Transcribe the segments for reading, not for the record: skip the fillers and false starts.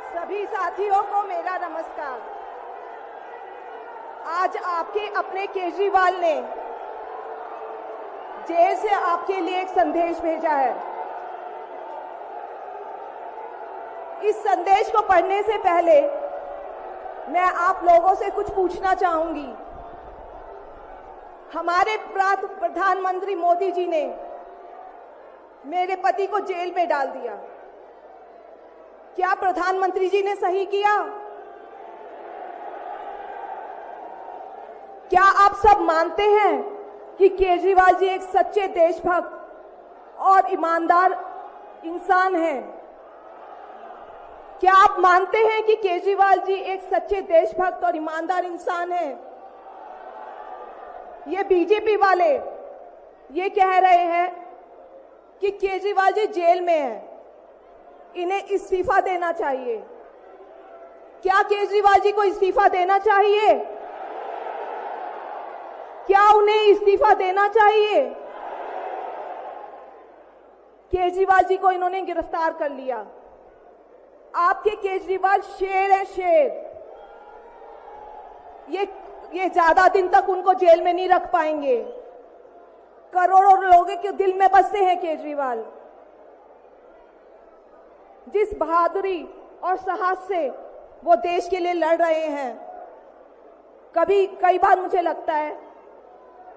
सभी साथियों को मेरा नमस्कार। आज आपके अपने केजरीवाल ने जेल से आपके लिए एक संदेश भेजा है। इस संदेश को पढ़ने से पहले मैं आप लोगों से कुछ पूछना चाहूंगी। हमारे प्रधानमंत्री मोदी जी ने मेरे पति को जेल में डाल दिया। क्या प्रधानमंत्री जी ने सही किया? क्या आप सब मानते हैं कि केजरीवाल जी एक सच्चे देशभक्त और ईमानदार इंसान हैं? क्या आप मानते हैं कि केजरीवाल जी एक सच्चे देशभक्त और ईमानदार इंसान हैं? ये बीजेपी वाले ये कह रहे हैं कि केजरीवाल जी जेल में हैं, इन्हें इस्तीफा देना चाहिए। क्या केजरीवाल जी को इस्तीफा देना चाहिए? क्या उन्हें इस्तीफा देना चाहिए? केजरीवाल जी को इन्होंने गिरफ्तार कर लिया। आपके केजरीवाल शेर है, शेर। ये ज्यादा दिन तक उनको जेल में नहीं रख पाएंगे। करोड़ों लोगों के दिल में बसते हैं केजरीवाल। जिस बहादुरी और साहस से वो देश के लिए लड़ रहे हैं, कई बार मुझे लगता है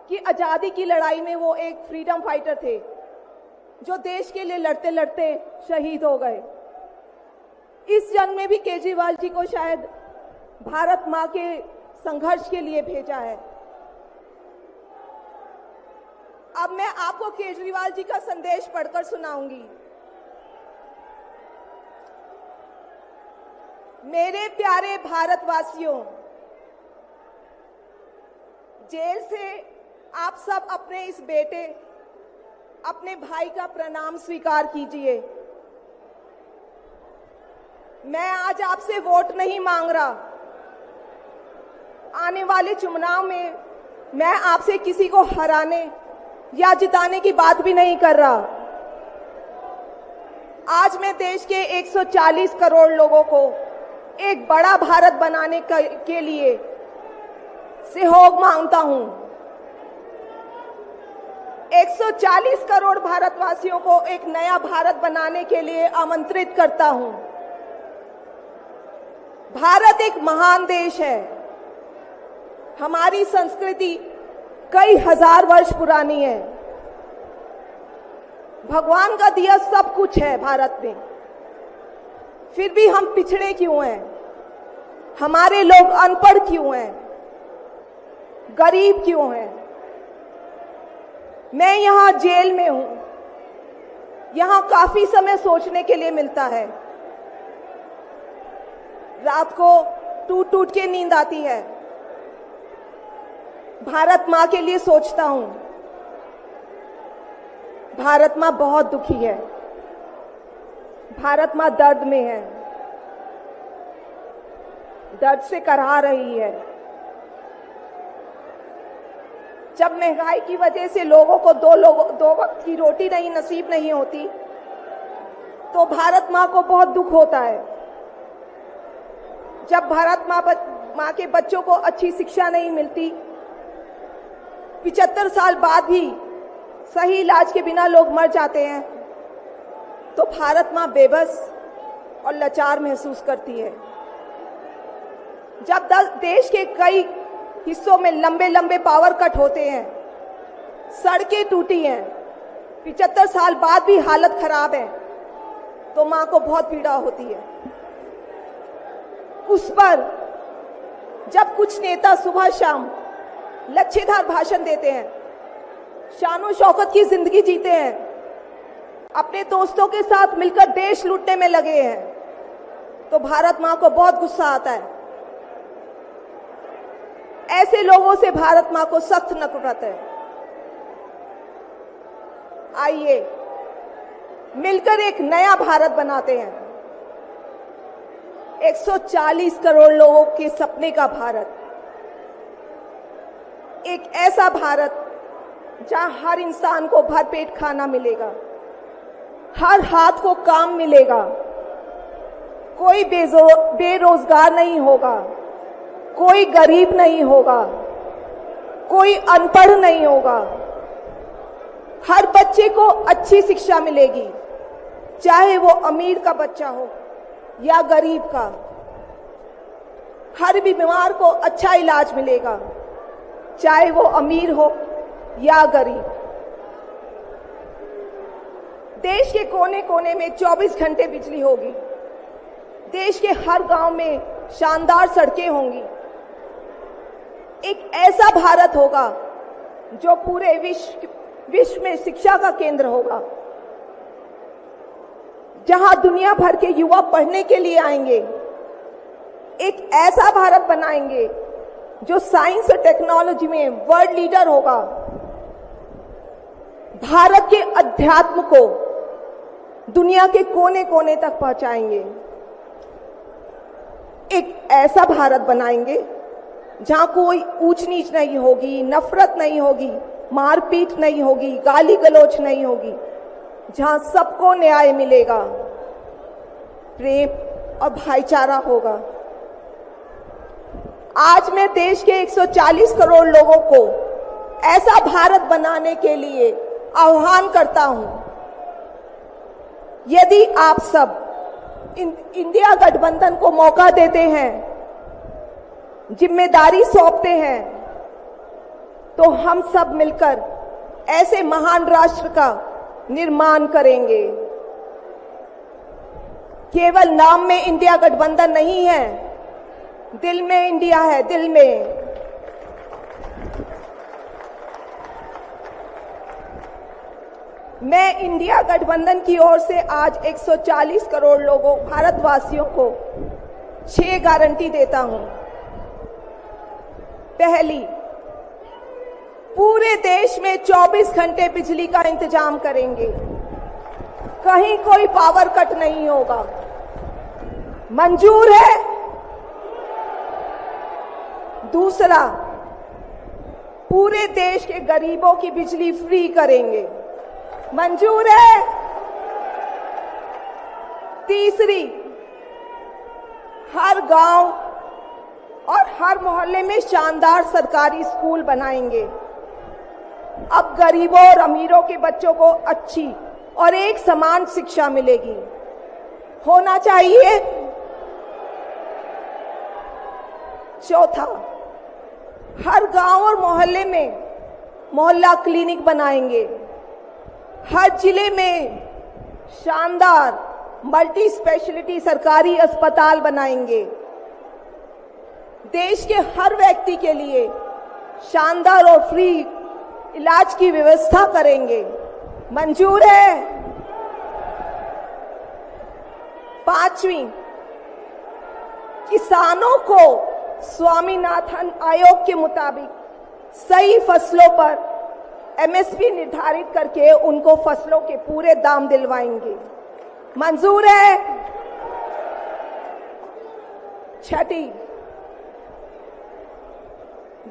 कि आजादी की लड़ाई में वो एक फ्रीडम फाइटर थे जो देश के लिए लड़ते लड़ते शहीद हो गए। इस जंग में भी केजरीवाल जी को शायद भारत मां के संघर्ष के लिए भेजा है। अब मैं आपको केजरीवाल जी का संदेश पढ़कर सुनाऊंगी। मेरे प्यारे भारतवासियों, जेल से आप सब अपने इस बेटे, अपने भाई का प्रणाम स्वीकार कीजिए। मैं आज आपसे वोट नहीं मांग रहा। आने वाले चुनाव में मैं आपसे किसी को हराने या जिताने की बात भी नहीं कर रहा। आज मैं देश के 140 करोड़ लोगों को एक बड़ा भारत बनाने के लिए सहयोग मांगता हूं। 140 करोड़ भारतवासियों को एक नया भारत बनाने के लिए आमंत्रित करता हूं। भारत एक महान देश है। हमारी संस्कृति कई हजार वर्ष पुरानी है। भगवान का दिया सब कुछ है भारत में, फिर भी हम पिछड़े क्यों हैं? हमारे लोग अनपढ़ क्यों हैं? गरीब क्यों हैं? मैं यहां जेल में हूं। यहां काफी समय सोचने के लिए मिलता है। रात को टूट टूट के नींद आती है। भारत मां के लिए सोचता हूं। भारत मां बहुत दुखी है। भारत मां दर्द में है, दर्द से कराह रही है। जब महंगाई की वजह से लोगों को दो वक्त की रोटी नसीब नहीं होती, तो भारत मां को बहुत दुख होता है। जब भारत मां के बच्चों को अच्छी शिक्षा नहीं मिलती, 75 साल बाद भी सही इलाज के बिना लोग मर जाते हैं, तो भारत मां बेबस और लाचार महसूस करती है। जब देश के कई हिस्सों में लंबे लंबे पावर कट होते हैं, सड़कें टूटी हैं, 75 साल बाद भी हालत खराब है, तो मां को बहुत पीड़ा होती है। उस पर जब कुछ नेता सुबह शाम लच्छेदार भाषण देते हैं, शानो शौकत की जिंदगी जीते हैं, अपने दोस्तों के साथ मिलकर देश लूटने में लगे हैं, तो भारत मां को बहुत गुस्सा आता है। ऐसे लोगों से भारत मां को सख्त नफरत है। आइए मिलकर एक नया भारत बनाते हैं। 140 करोड़ लोगों के सपने का भारत, एक ऐसा भारत जहां हर इंसान को भरपेट खाना मिलेगा, हर हाथ को काम मिलेगा, कोई बेरोजगार नहीं होगा, कोई गरीब नहीं होगा, कोई अनपढ़ नहीं होगा। हर बच्चे को अच्छी शिक्षा मिलेगी, चाहे वो अमीर का बच्चा हो या गरीब का। हर बीमार को अच्छा इलाज मिलेगा, चाहे वो अमीर हो या गरीब। देश के कोने कोने में 24 घंटे बिजली होगी। देश के हर गांव में शानदार सड़कें होंगी। एक ऐसा भारत होगा जो पूरे विश्व में शिक्षा का केंद्र होगा, जहां दुनिया भर के युवा पढ़ने के लिए आएंगे। एक ऐसा भारत बनाएंगे जो साइंस और टेक्नोलॉजी में वर्ल्ड लीडर होगा। भारत के अध्यात्म को दुनिया के कोने कोने तक पहुंचाएंगे। एक ऐसा भारत बनाएंगे जहां कोई ऊंच नीच नहीं होगी, नफरत नहीं होगी, मारपीट नहीं होगी, गाली गलौज नहीं होगी, जहां सबको न्याय मिलेगा, प्रेम और भाईचारा होगा। आज मैं देश के 140 करोड़ लोगों को ऐसा भारत बनाने के लिए आह्वान करता हूं। यदि आप सब इंडिया गठबंधन को मौका देते हैं, जिम्मेदारी सौंपते हैं, तो हम सब मिलकर ऐसे महान राष्ट्र का निर्माण करेंगे। केवल नाम में इंडिया गठबंधन नहीं है, दिल में इंडिया है, दिल में। मैं इंडिया गठबंधन की ओर से आज 140 करोड़ लोगों भारतवासियों को 6 गारंटी देता हूं। पहली, पूरे देश में 24 घंटे बिजली का इंतजाम करेंगे, कहीं कोई पावर कट नहीं होगा। मंजूर है? दूसरा, पूरे देश के गरीबों की बिजली फ्री करेंगे। मंजूर है? तीसरी, हर गांव और हर मोहल्ले में शानदार सरकारी स्कूल बनाएंगे। अब गरीबों और अमीरों के बच्चों को अच्छी और एक समान शिक्षा मिलेगी। होना चाहिए। चौथा, हर गांव और मोहल्ले में मोहल्ला क्लिनिक बनाएंगे। हर जिले में शानदार मल्टी स्पेशलिटी सरकारी अस्पताल बनाएंगे। देश के हर व्यक्ति के लिए शानदार और फ्री इलाज की व्यवस्था करेंगे। मंजूर है? पांचवी, किसानों को स्वामीनाथन आयोग के मुताबिक सही फसलों पर एमएसपी निर्धारित करके उनको फसलों के पूरे दाम दिलवाएंगे। मंजूर है? छठी,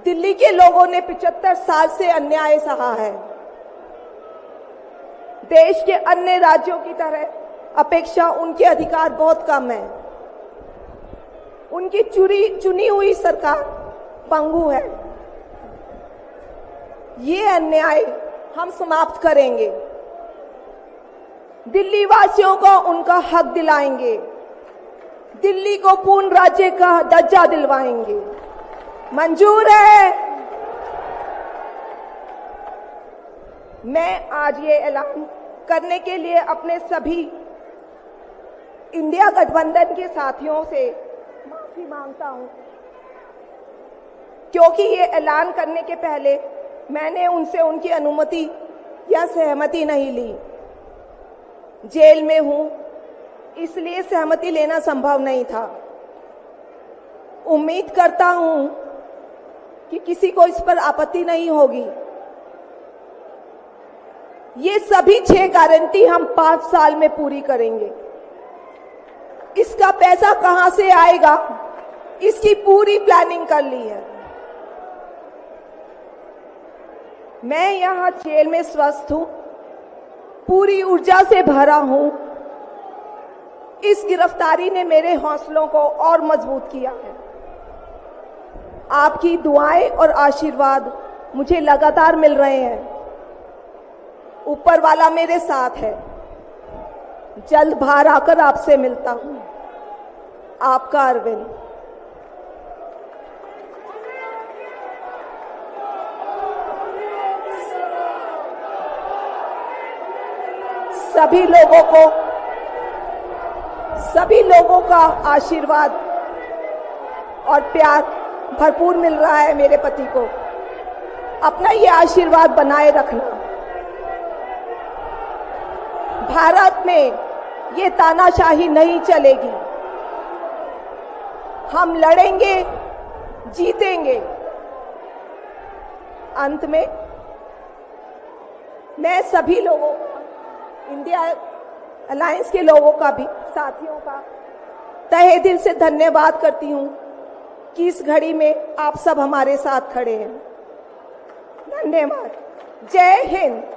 दिल्ली के लोगों ने 75 साल से अन्याय सहा है। देश के अन्य राज्यों की तरह अपेक्षा उनके अधिकार बहुत कम है। उनकी चुनी हुई सरकार पंगु है। ये अन्याय हम समाप्त करेंगे। दिल्ली वासियों को उनका हक दिलाएंगे। दिल्ली को पूर्ण राज्य का दर्जा दिलवाएंगे। मंजूर है? मैं आज ये ऐलान करने के लिए अपने सभी इंडिया गठबंधन के साथियों से माफी मांगता हूं, क्योंकि ये ऐलान करने के पहले मैंने उनसे उनकी अनुमति या सहमति नहीं ली। जेल में हूं, इसलिए सहमति लेना संभव नहीं था। उम्मीद करता हूं कि किसी को इस पर आपत्ति नहीं होगी। ये सभी 6 गारंटी हम 5 साल में पूरी करेंगे। इसका पैसा कहां से आएगा, इसकी पूरी प्लानिंग कर ली है। मैं यहां जेल में स्वस्थ हूं, पूरी ऊर्जा से भरा हूं। इस गिरफ्तारी ने मेरे हौसलों को और मजबूत किया है। आपकी दुआएं और आशीर्वाद मुझे लगातार मिल रहे हैं। ऊपर वाला मेरे साथ है। जल्द बाहर आकर आपसे मिलता हूं। आपका अरविंद। सभी लोगों का आशीर्वाद और प्यार भरपूर मिल रहा है मेरे पति को। अपना ये आशीर्वाद बनाए रखना। भारत में ये तानाशाही नहीं चलेगी। हम लड़ेंगे, जीतेंगे। अंत में मैं सभी लोगों का, इंडिया अलायंस के लोगों का भी, साथियों का तहे दिल से धन्यवाद करती हूं कि इस घड़ी में आप सब हमारे साथ खड़े हैं। धन्यवाद। जय हिंद।